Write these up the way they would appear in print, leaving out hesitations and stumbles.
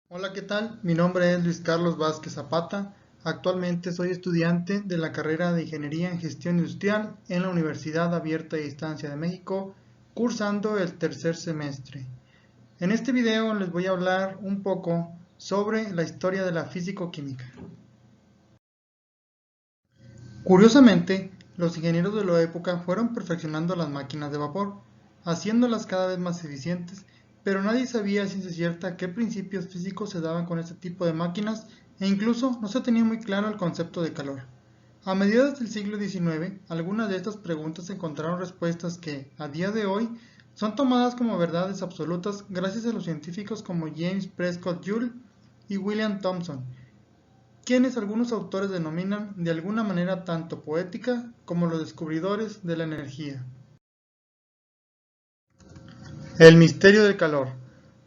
Hola, ¿qué tal? Mi nombre es Luis Carlos Vázquez Zapata. Actualmente soy estudiante de la carrera de Ingeniería en Gestión Industrial en la Universidad Abierta y Distancia de México, cursando el tercer semestre. En este video les voy a hablar un poco sobre la historia de la físico-química. Curiosamente, los ingenieros de la época fueron perfeccionando las máquinas de vapor, haciéndolas cada vez más eficientes, pero nadie sabía a ciencia cierta qué principios físicos se daban con este tipo de máquinas e incluso no se tenía muy claro el concepto de calor. A mediados del siglo XIX, algunas de estas preguntas encontraron respuestas que, a día de hoy, son tomadas como verdades absolutas gracias a los científicos como James Prescott Joule y William Thomson, quienes algunos autores denominan de alguna manera tanto poética como los descubridores de la energía. El misterio del calor.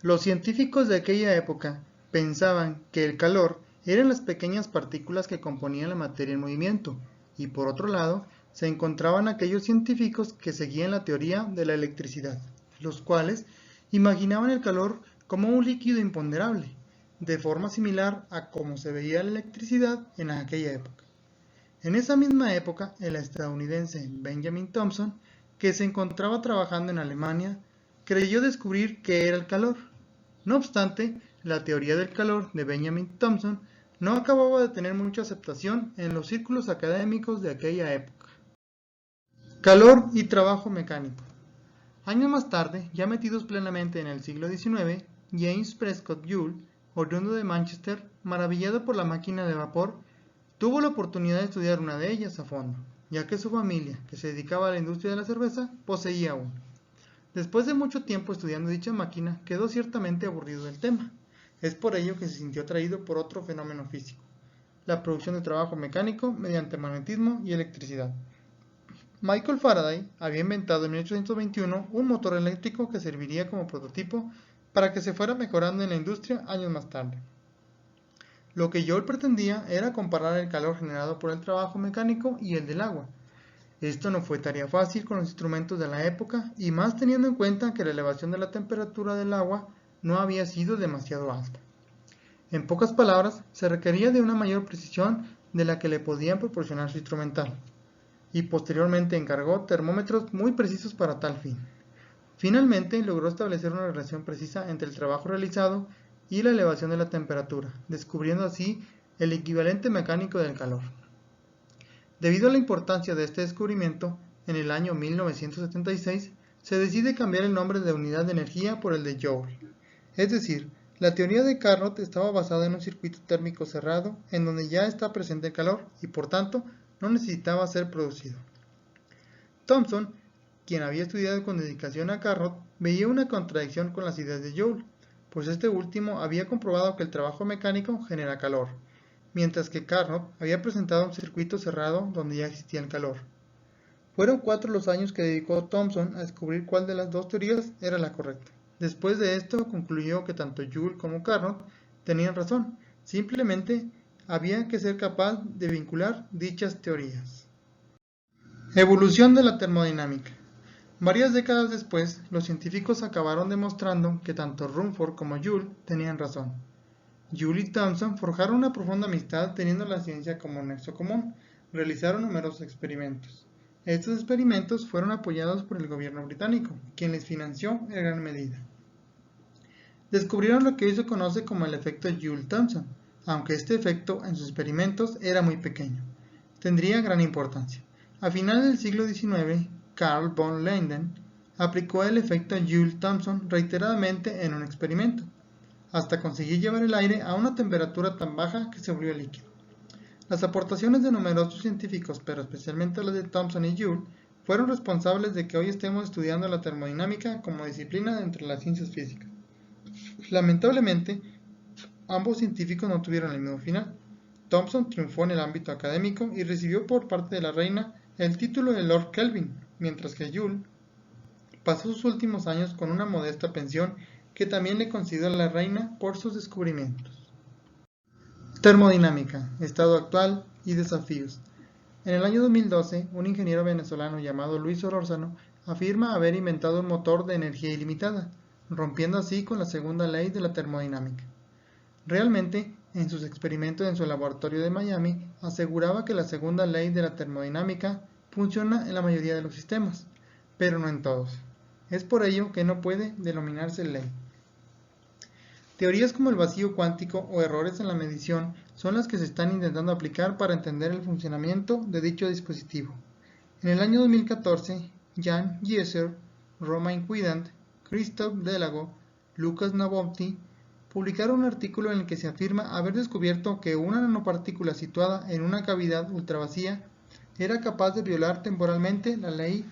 Los científicos de aquella época pensaban que el calor eran las pequeñas partículas que componían la materia en movimiento, y por otro lado, se encontraban aquellos científicos que seguían la teoría de la electricidad, los cuales imaginaban el calor como un líquido imponderable, de forma similar a cómo se veía la electricidad en aquella época. En esa misma época, el estadounidense Benjamin Thompson, que se encontraba trabajando en Alemania, creyó descubrir qué era el calor. No obstante, la teoría del calor de Benjamin Thompson no acababa de tener mucha aceptación en los círculos académicos de aquella época. Calor y trabajo mecánico. Años más tarde, ya metidos plenamente en el siglo XIX, James Prescott Joule, oriundo de Manchester, maravillado por la máquina de vapor, tuvo la oportunidad de estudiar una de ellas a fondo, ya que su familia, que se dedicaba a la industria de la cerveza, poseía una. Después de mucho tiempo estudiando dicha máquina, quedó ciertamente aburrido del tema. Es por ello que se sintió atraído por otro fenómeno físico, la producción de trabajo mecánico mediante magnetismo y electricidad. Michael Faraday había inventado en 1821 un motor eléctrico que serviría como prototipo para que se fuera mejorando en la industria años más tarde. Lo que Joule pretendía era comparar el calor generado por el trabajo mecánico y el del agua. Esto no fue tarea fácil con los instrumentos de la época y más teniendo en cuenta que la elevación de la temperatura del agua no había sido demasiado alta. En pocas palabras, se requería de una mayor precisión de la que le podían proporcionar su instrumental, y posteriormente encargó termómetros muy precisos para tal fin. Finalmente logró establecer una relación precisa entre el trabajo realizado y la elevación de la temperatura, descubriendo así el equivalente mecánico del calor. Debido a la importancia de este descubrimiento, en el año 1976 se decide cambiar el nombre de unidad de energía por el de Joule. Es decir, la teoría de Carnot estaba basada en un circuito térmico cerrado en donde ya está presente el calor y por tanto no necesitaba ser producido. Thomson, quien había estudiado con dedicación a Carnot, veía una contradicción con las ideas de Joule, pues este último había comprobado que el trabajo mecánico genera calor, mientras que Carnot había presentado un circuito cerrado donde ya existía el calor. Fueron 4 los años que dedicó Thomson a descubrir cuál de las dos teorías era la correcta. Después de esto concluyó que tanto Joule como Carnot tenían razón, simplemente había que ser capaz de vincular dichas teorías. Evolución de la termodinámica. Varias décadas después, los científicos acabaron demostrando que tanto Rutherford como Joule tenían razón. Joule y Thomson forjaron una profunda amistad teniendo la ciencia como nexo común. Realizaron numerosos experimentos. Estos experimentos fueron apoyados por el gobierno británico, quien les financió en gran medida. Descubrieron lo que hoy se conoce como el efecto Joule-Thomson, aunque este efecto en sus experimentos era muy pequeño. Tendría gran importancia. A finales del siglo XIX, Carl von Leyden aplicó el efecto Joule-Thomson reiteradamente en un experimento, hasta conseguir llevar el aire a una temperatura tan baja que se volvió líquido. Las aportaciones de numerosos científicos, pero especialmente las de Thomson y Joule, fueron responsables de que hoy estemos estudiando la termodinámica como disciplina dentro de las ciencias físicas. Lamentablemente, ambos científicos no tuvieron el mismo final. Thomson triunfó en el ámbito académico y recibió por parte de la reina el título de Lord Kelvin, mientras que Joule pasó sus últimos años con una modesta pensión que también le concedió la reina por sus descubrimientos. Termodinámica, estado actual y desafíos. En el año 2012, un ingeniero venezolano llamado Luis Solórzano afirma haber inventado un motor de energía ilimitada, rompiendo así con la segunda ley de la termodinámica. Realmente, en sus experimentos en su laboratorio de Miami, aseguraba que la segunda ley de la termodinámica funciona en la mayoría de los sistemas, pero no en todos. Es por ello que no puede denominarse ley. Teorías como el vacío cuántico o errores en la medición son las que se están intentando aplicar para entender el funcionamiento de dicho dispositivo. En el año 2014, Jan Gieser, Romain Cuidant, Christophe Delago, Lucas Novotny publicaron un artículo en el que se afirma haber descubierto que una nanopartícula situada en una cavidad ultravacía era capaz de violar temporalmente la ley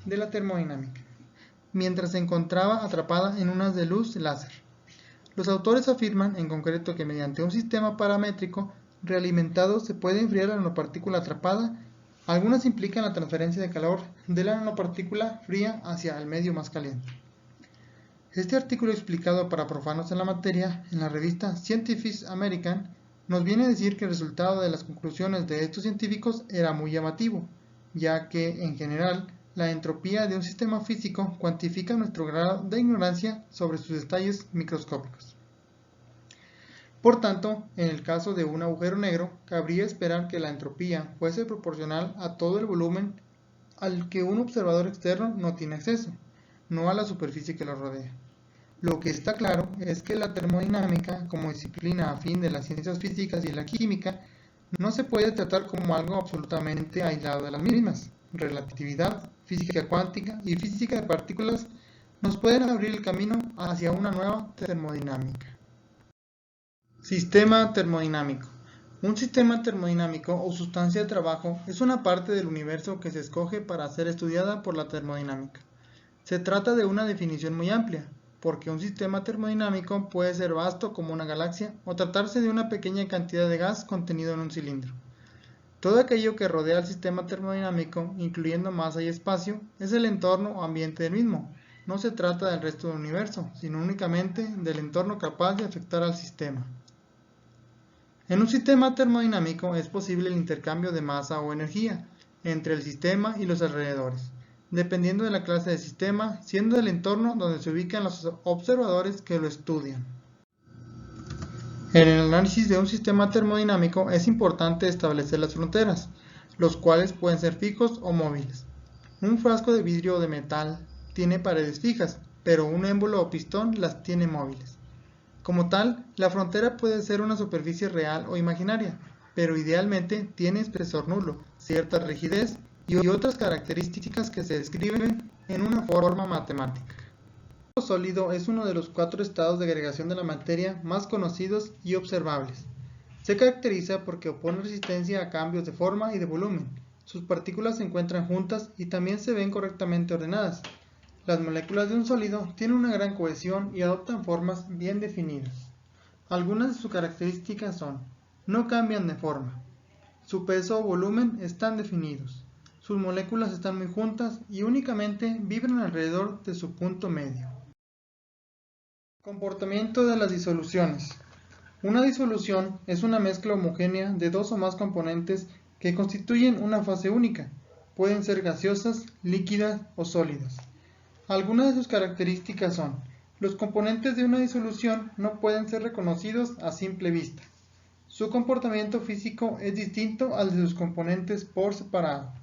de la termodinámica, mientras se encontraba atrapada en un haz de luz láser. Los autores afirman en concreto que mediante un sistema paramétrico realimentado se puede enfriar la nanopartícula atrapada. Algunas implican la transferencia de calor de la nanopartícula fría hacia el medio más caliente. Este artículo explicado para profanos en la materia en la revista Scientific American nos viene a decir que el resultado de las conclusiones de estos científicos era muy llamativo, ya que, en general, la entropía de un sistema físico cuantifica nuestro grado de ignorancia sobre sus detalles microscópicos. Por tanto, en el caso de un agujero negro, cabría esperar que la entropía fuese proporcional a todo el volumen al que un observador externo no tiene acceso, no a la superficie que lo rodea. Lo que está claro es que la termodinámica, como disciplina afín de las ciencias físicas y la química, no se puede tratar como algo absolutamente aislado de las mismas. Relatividad, física cuántica y física de partículas nos pueden abrir el camino hacia una nueva termodinámica. Sistema termodinámico. Un sistema termodinámico o sustancia de trabajo es una parte del universo que se escoge para ser estudiada por la termodinámica. Se trata de una definición muy amplia, porque un sistema termodinámico puede ser vasto como una galaxia o tratarse de una pequeña cantidad de gas contenido en un cilindro. Todo aquello que rodea al sistema termodinámico, incluyendo masa y espacio, es el entorno o ambiente del mismo. No se trata del resto del universo, sino únicamente del entorno capaz de afectar al sistema. En un sistema termodinámico es posible el intercambio de masa o energía entre el sistema y los alrededores, dependiendo de la clase de sistema, siendo el entorno donde se ubican los observadores que lo estudian. En el análisis de un sistema termodinámico es importante establecer las fronteras, los cuales pueden ser fijos o móviles. Un frasco de vidrio o de metal tiene paredes fijas, pero un émbolo o pistón las tiene móviles. Como tal, la frontera puede ser una superficie real o imaginaria, pero idealmente tiene espesor nulo, cierta rigidez y otras características que se describen en una forma matemática. El sólido es uno de los 4 estados de agregación de la materia más conocidos y observables. Se caracteriza porque opone resistencia a cambios de forma y de volumen. Sus partículas se encuentran juntas y también se ven correctamente ordenadas. Las moléculas de un sólido tienen una gran cohesión y adoptan formas bien definidas. Algunas de sus características son: no cambian de forma, su peso o volumen están definidos, sus moléculas están muy juntas y únicamente vibran alrededor de su punto medio. Comportamiento de las disoluciones. Una disolución es una mezcla homogénea de 2 o más componentes que constituyen una fase única. Pueden ser gaseosas, líquidas o sólidas. Algunas de sus características son: los componentes de una disolución no pueden ser reconocidos a simple vista. Su comportamiento físico es distinto al de sus componentes por separado.